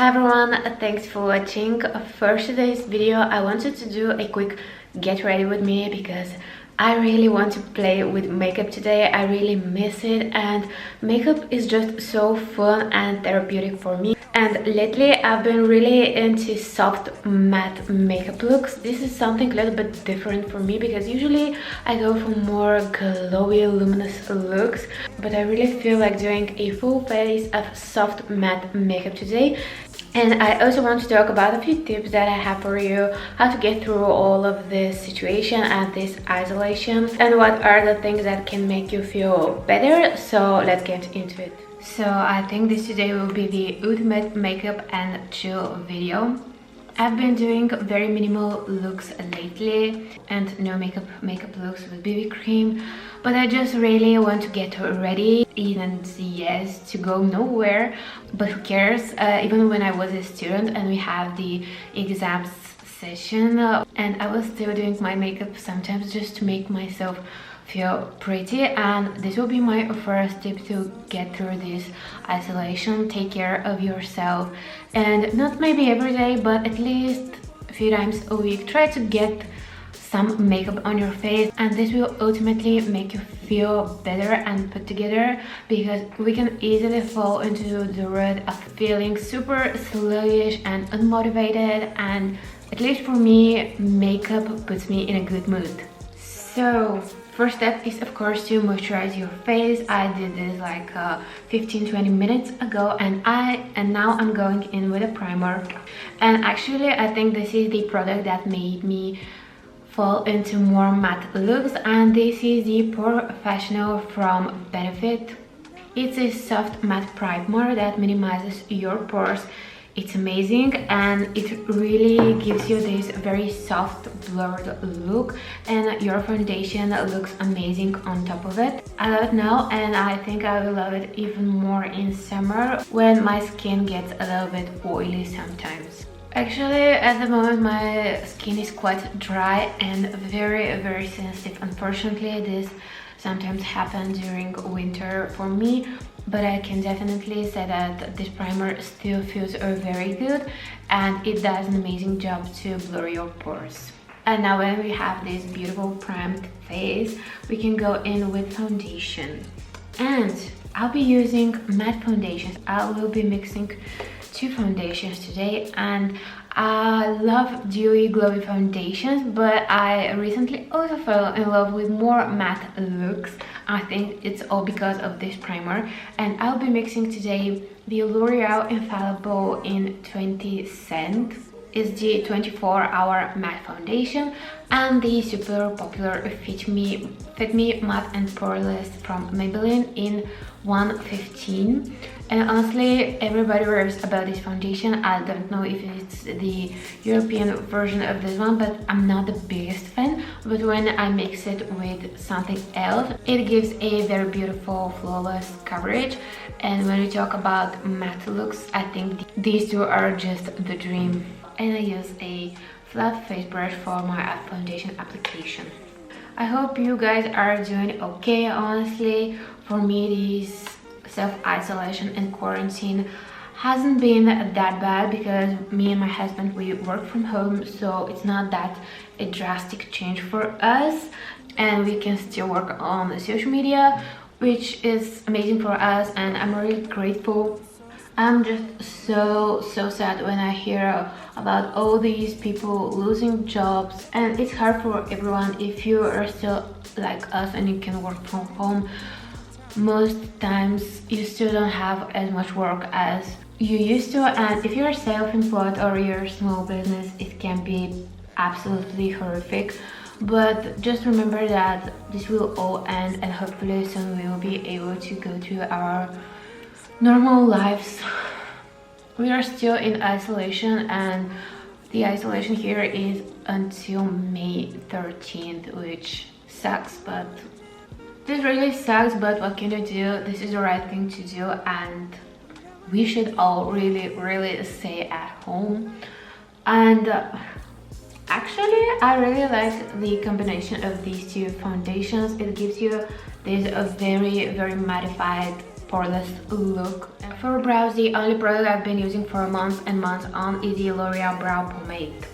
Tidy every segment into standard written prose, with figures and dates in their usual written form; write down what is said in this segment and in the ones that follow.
Hi everyone, thanks for watching. For today's video I wanted to do a quick get ready with me because I really want to play with makeup today. I really miss it, and makeup is just so fun and therapeutic for me. And lately I've been really into soft matte makeup looks. This is something a little bit different for me because usually I go for more glowy luminous looks, but I really feel like doing a full face of soft matte makeup today. And I also want to talk about a few tips that I have for you, how to get through all of this situation and this isolation, and what are the things that can make you feel better. So let's get into it. So I think this today will be the ultimate makeup and chill video. I've been doing very minimal looks lately and no makeup looks with BB cream, but I just really want to get ready, and yes, to go nowhere, but who cares. Even when I was a student and we have the exams session, and I was still doing my makeup sometimes just to make myself feel pretty. And this will be my first tip to get through this isolation. Take care of yourself, and not maybe every day, but at least a few times a week try to get some makeup on your face, and this will ultimately make you feel better and put together, because we can easily fall into the rut of feeling super sluggish and unmotivated, and at least for me, makeup puts me in a good mood. So first step is of course to moisturize your face. I did this like 15-20 minutes ago, and now I'm going in with a primer. And actually I think this is the product that made me fall into more matte looks, and this is the Porefessional from Benefit. It's a soft matte primer that minimizes your pores. It's amazing, and it really gives you this very soft blurred look, and your foundation looks amazing on top of it. I love it now, and I think I will love it even more in summer when my skin gets a little bit oily sometimes. Actually, at the moment my skin is quite dry and very sensitive. Unfortunately, this sometimes happens during winter for me, but I can definitely say that this primer still feels very good, and it does an amazing job to blur your pores. And now when we have this beautiful primed face, we can go in with foundation. And I'll be using matte foundations. I will be mixing two foundations today, and I love dewy glowy foundations, but I recently also fell in love with more matte looks. I think it's all because of this primer, and I'll be mixing today the L'Oreal Infallible in 20 Cent. Is the 24-hour matte foundation, and the super popular Fit Me Matte and Poreless from Maybelline in 115. And honestly, everybody raves about this foundation. I don't know if it's the European version of this one, but I'm not the biggest fan. But when I mix it with something else, it gives a very beautiful flawless coverage. And when we talk about matte looks, I think these two are just the dream. And I use a flat face brush for my foundation application. I hope you guys are doing okay. Honestly, for me, this self-isolation and quarantine hasn't been that bad because me and my husband, we work from home, so it's not that a drastic change for us, and we can still work on social media, which is amazing for us, and I'm really grateful. I'm just so sad when I hear about all these people losing jobs, and it's hard for everyone. If you are still like us and you can work from home, most times you still don't have as much work as you used to, and if you're self-employed or you're a small business, it can be absolutely horrific. But just remember that this will all end, and hopefully soon we will be able to go to our normal lives. We are still in isolation, and the isolation here is until May 13th, which sucks, but this really sucks, but what can you do? This is the right thing to do, and we should all really stay at home. And actually I really like the combination of these two foundations. It gives you this very mattified poreless look. And for brows, the only product I've been using for months and months on is the L'Oreal Brow Pomade.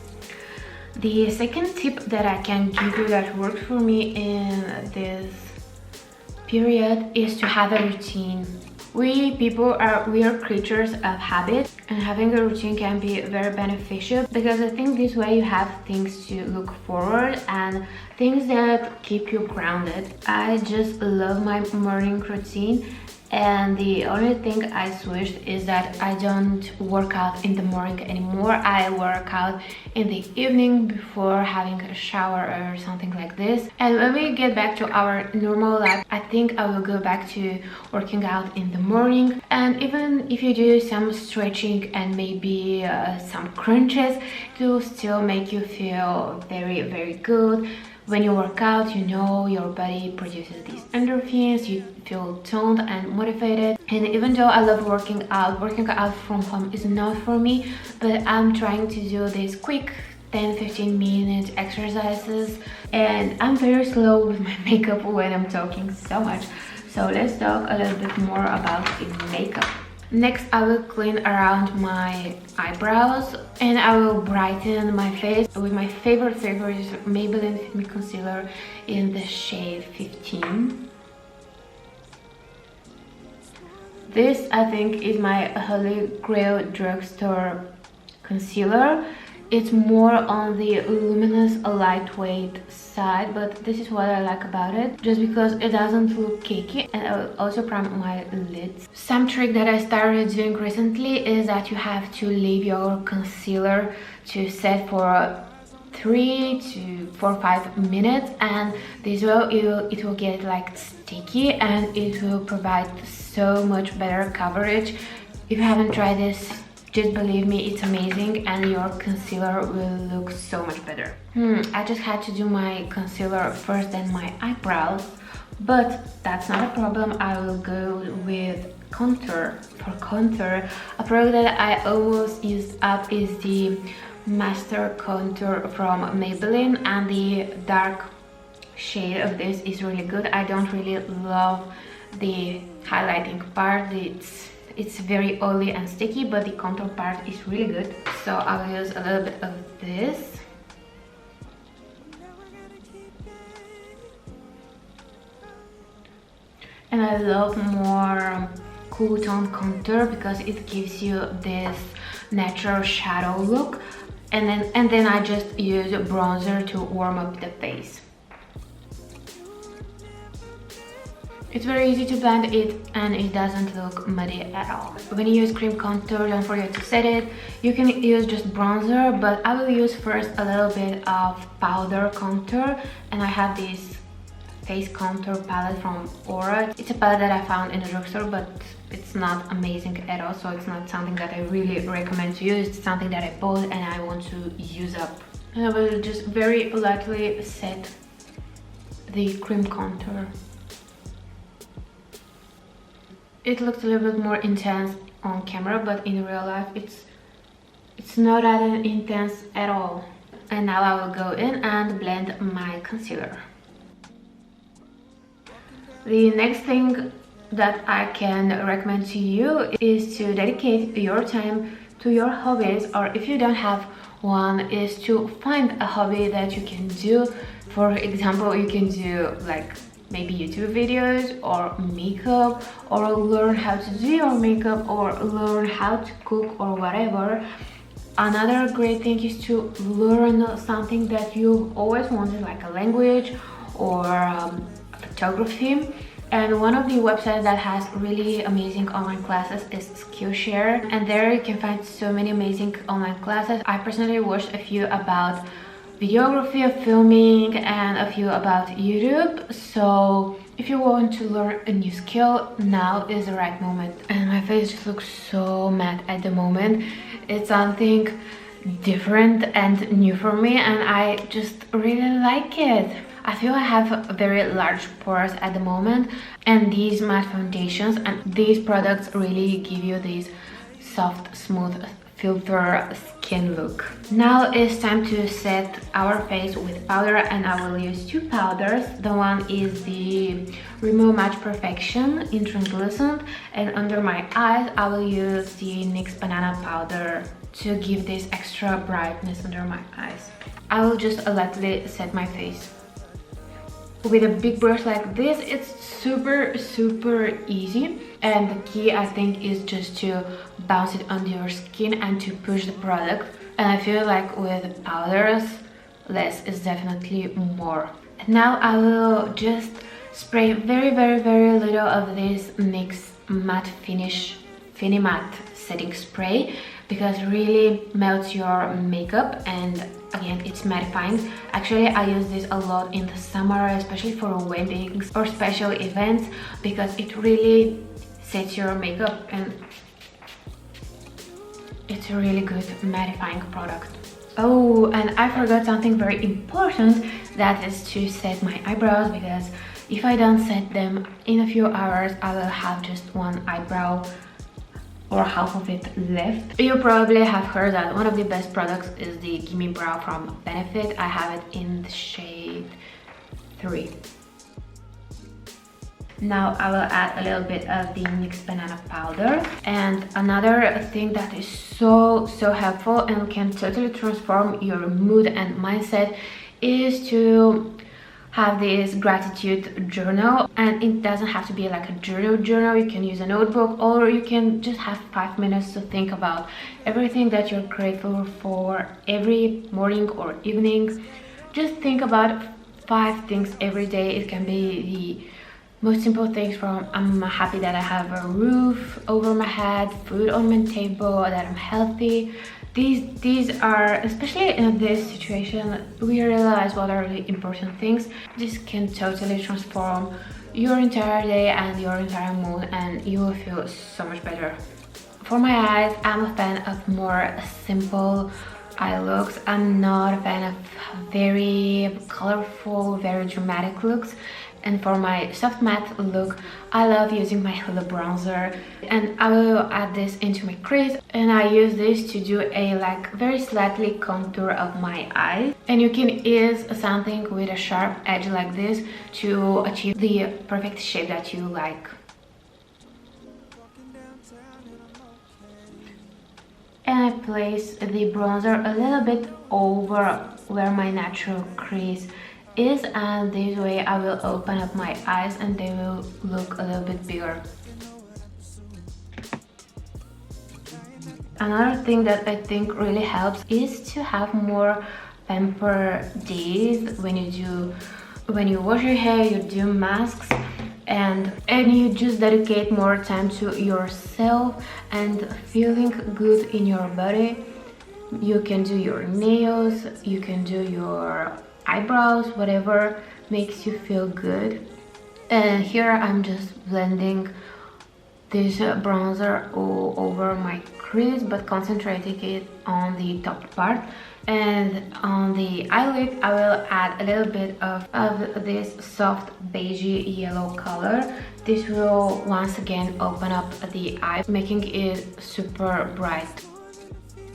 The second tip that I can give you that works for me in this period is to have a routine. We are creatures of habit, and having a routine can be very beneficial because I think this way you have things to look forward and things that keep you grounded. I just love my morning routine, and the only thing I switched is that I don't work out in the morning anymore. I work out in the evening before having a shower or something like this. And when we get back to our normal life, I think I will go back to working out in the morning. And even if you do some stretching and maybe some crunches, it will still make you feel very, very good. When you work out, you know your body produces these endorphins, you feel toned and motivated. And even though I love working out from home is not for me, but I'm trying to do these quick 10-15 minute exercises, and I'm very slow with my makeup when I'm talking so much. So let's talk a little bit more about the makeup. Next, I will clean around my eyebrows and I will brighten my face with my favorite Maybelline Fit concealer in the shade 15. This, I think, is my Holy Grail drugstore concealer. It's more on the luminous, lightweight side, but this is what I like about it, just because it doesn't look cakey. And I will also prime my lids. Some trick that I started doing recently is that you have to leave your concealer to set for 3 to 4-5 minutes, and this way it will get like sticky and it will provide so much better coverage. If you haven't tried this, just believe me, it's amazing and your concealer will look so much better. I just had to do my concealer first, then my eyebrows, but that's not a problem. I will go with contour. For contour, a product that I always use up is the Master Contour from Maybelline, and the dark shade of this is really good. I don't really love the highlighting part. It's very oily and sticky, but the contour part is really good. So I'll use a little bit of this. And I love more cool tone contour because it gives you this natural shadow look. And then I just use a bronzer to warm up the face. It's very easy to blend it and it doesn't look muddy at all. When you use cream contour, don't forget to set it. You can use just bronzer, but I will use first a little bit of powder contour, and I have this face contour palette from Aura. It's a palette that I found in the drugstore, but it's not amazing at all, so it's not something that I really recommend to use. It's something that I bought and I want to use up. And I will just very lightly set the cream contour. It looks a little bit more intense on camera, but in real life it's not that intense at all. And now I will go in and blend my concealer. The next thing that I can recommend to you is to dedicate your time to your hobbies, or if you don't have one, is to find a hobby that you can do. For example, you can do like maybe YouTube videos or makeup, or learn how to do your makeup, or learn how to cook, or whatever. Another great thing is to learn something that you've always wanted, like a language or photography. And one of the websites that has really amazing online classes is Skillshare, and there you can find so many amazing online classes. I personally watched a few about videography, of filming, and a few about YouTube. So if you want to learn a new skill, now is the right moment. And my face just looks so matte at the moment. It's something different and new for me, and I just really like it. I feel I have very large pores at the moment, and these matte foundations and these products really give you these soft, smooth, filter skin look. Now it's time to set our face with powder, and I will use two powders. The one is the Rimmel Match Perfection in translucent, and under my eyes I will use the Nyx Banana Powder to give this extra brightness under my eyes. I will just lightly set my face. With a big brush like this, it's super easy, and the key I think is just to bounce it onto your skin and to push the product. And I feel like with powders, less is definitely more. Now I will just spray very little of this NYX Matte Fini Matte Setting Spray, because it really melts your makeup, and again, it's mattifying. Actually, I use this a lot in the summer, especially for weddings or special events, because it really sets your makeup, and it's a really good mattifying product. Oh, and I forgot something very important, that is to set my eyebrows, because if I don't set them in a few hours, I will have just one eyebrow or half of it left. You probably have heard that one of the best products is the Gimme Brow from Benefit. I have it in the shade 3. Now I will add a little bit of the NYX Banana Powder. And another thing that is so helpful and can totally transform your mood and mindset is to have this gratitude journal. And it doesn't have to be like a journal. You can use a notebook, or you can just have 5 minutes to think about everything that you're grateful for every morning or evening. Just think about 5 things every day. It can be the most simple things, from I'm happy that I have a roof over my head, food on my table, that I'm healthy. These are, especially in this situation, we realize what are the important things. This can totally transform your entire day and your entire mood, and you will feel so much better. For my eyes, I'm a fan of more simple eye looks. I'm not a fan of very colorful, very dramatic looks. And for my soft matte look, I love using my Hoola bronzer, and I will add this into my crease, and I use this to do a like very slightly contour of my eyes. And you can use something with a sharp edge like this to achieve the perfect shape that you like. And I place the bronzer a little bit over where my natural crease is, and this way I will open up my eyes and they will look a little bit bigger. Another thing that I think really helps is to have more pamper days when you wash your hair, you do masks, and you just dedicate more time to yourself and feeling good in your body. You can do your nails, you can do your eyebrows, whatever makes you feel good. And here I'm just blending this bronzer all over my crease, but concentrating it on the top part. And on the eyelid I will add a little bit of this soft beigey yellow color. This will once again open up the eye, making it super bright.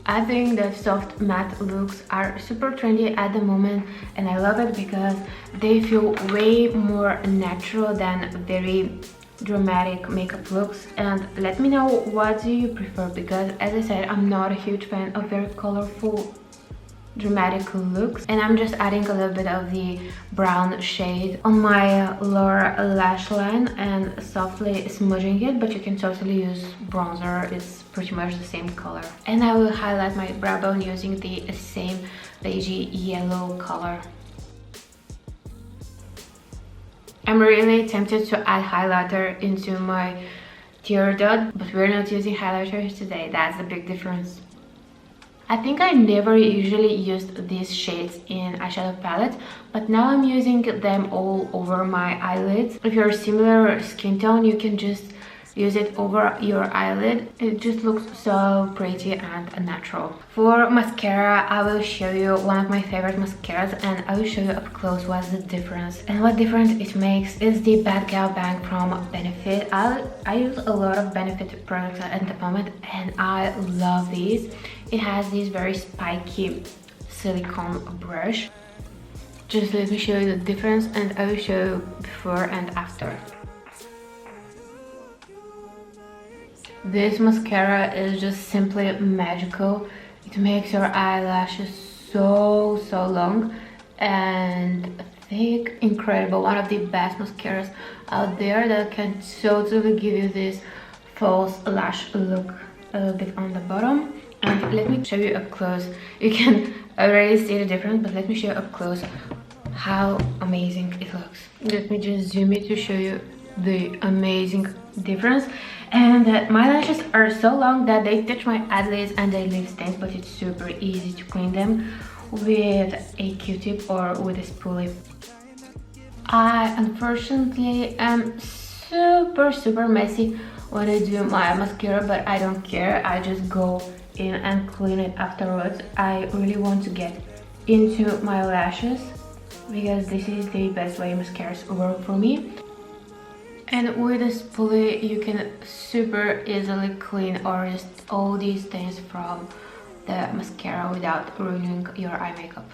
I think that soft matte looks are super trendy at the moment, and I love it because they feel way more natural than very dramatic makeup looks. And let me know, what do you prefer, because as I said, I'm not a huge fan of very colorful dramatic looks. And I'm just adding a little bit of the brown shade on my lower lash line and softly smudging it, but you can totally use bronzer, it's pretty much the same color. And I will highlight my brow bone using the same beigey yellow color. I'm really tempted to add highlighter into my tear dot, but we're not using highlighters today. That's the big difference. I think I never usually used these shades in eyeshadow palette, but now I'm using them all over my eyelids. If you're a similar skin tone, you can just use it over your eyelid. It just looks so pretty and natural. For mascara, I will show you one of my favorite mascaras, and I will show you up close what's the difference. And what difference it makes is the Bad Gal Bang from Benefit. I use a lot of Benefit products at the moment, and I love these. It has this very spiky silicone brush. Just let me show you the difference, and I will show you before and after. This mascara is just simply magical. It makes your eyelashes so long and thick, incredible. One of the best mascaras out there that can totally give you this false lash look a little bit on the bottom. And let me show you up close. You can already see the difference, but let me show you up close how amazing it looks. Let me just zoom it to show you the amazing difference. And my lashes are so long that they touch my eyelids and they leave stains, but it's super easy to clean them with a Q-tip or with a spoolie. I unfortunately am super messy when I do my mascara, but I don't care. I just go in and clean it afterwards. I really want to get into my lashes because this is the best way mascaras work for me. And with a spoolie you can super easily clean or just all these things from the mascara without ruining your eye makeup.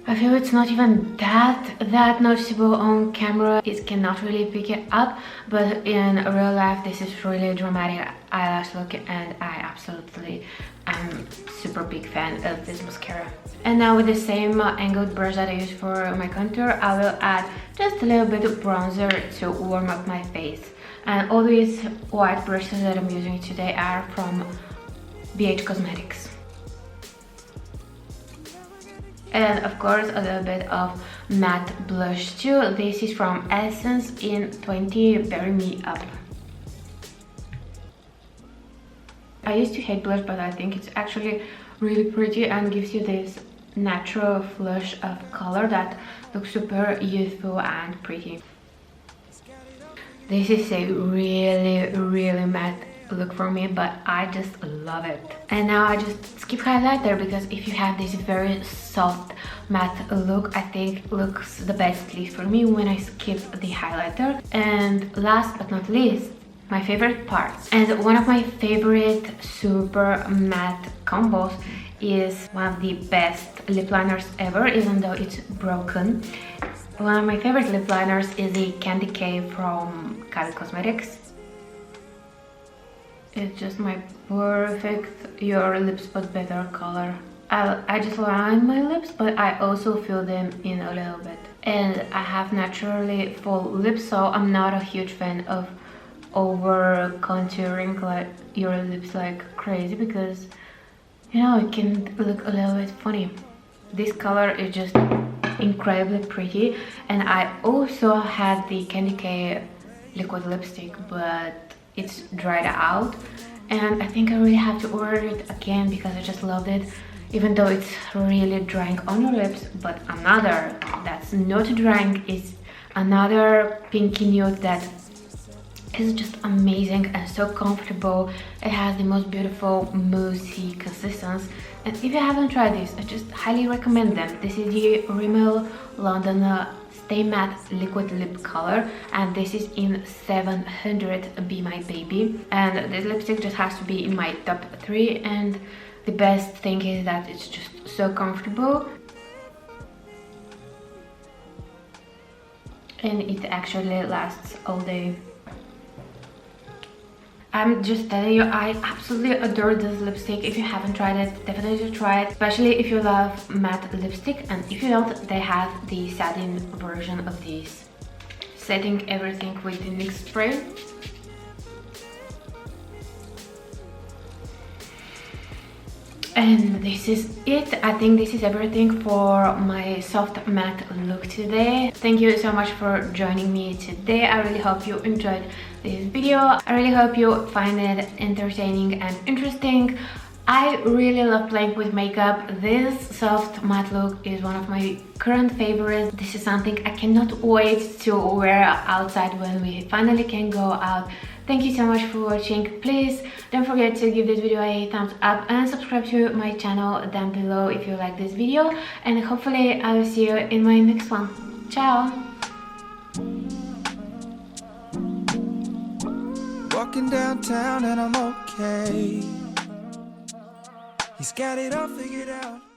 I feel it's not even that noticeable on camera. It cannot really pick it up, but in real life this is really dramatic eyelash look, and I absolutely am super big fan of this mascara. And now with the same angled brush that I use for my contour, I will add just a little bit of bronzer to warm up my face. And all these white brushes that I'm using today are from BH Cosmetics. And of course a little bit of matte blush too. This is from Essence in 20 Bury Me Up. I used to hate blush, but I think it's actually really pretty and gives you this natural flush of color that looks super youthful and pretty. This is a really matte look for me, but I just love it. And now I just skip highlighter because if you have this very soft matte look, I think looks the best, at least for me, when I skip the highlighter. And last but not least, my favorite parts. And one of my favorite super matte combos is one of the best lip liners ever, even though it's broken. One of my favorite lip liners is the Candy K from Kylie Cosmetics. It's just my perfect Your Lips But Better color. I just line my lips, but I also fill them in a little bit. And I have naturally full lips, so I'm not a huge fan of over contouring like your lips like crazy, because you know it can look a little bit funny. This color is just incredibly pretty. And I also had the Candy K liquid lipstick, but it's dried out, and I think I really have to order it again because I just loved it, even though it's really drying on your lips. But another that's not drying is another pinky nude that is just amazing and so comfortable. It has the most beautiful moussey consistency, and if you haven't tried this, I just highly recommend them. This is the Rimmel London Stay Matte Liquid Lip Color, and this is in 700 Be My Baby. And this lipstick just has to be in my top 3, and the best thing is that it's just so comfortable and it actually lasts all day. I'm just telling you, I absolutely adore this lipstick. If you haven't tried it, definitely try it, especially if you love matte lipstick. And if you don't, they have the satin version of these. Setting everything with the NYX spray. And this is it. I think this is everything for my soft matte look today. Thank you so much for joining me today. I really hope you enjoyed this video. I really hope you find it entertaining and interesting. I really love playing with makeup. This soft matte look is one of my current favorites. This is something I cannot wait to wear outside when we finally can go out. Thank you so much for watching. Please don't forget to give this video a thumbs up and subscribe to my channel down below if you like this video. And hopefully I will see you in my next one. Ciao! Walking downtown and I'm okay. He's got it all figured out.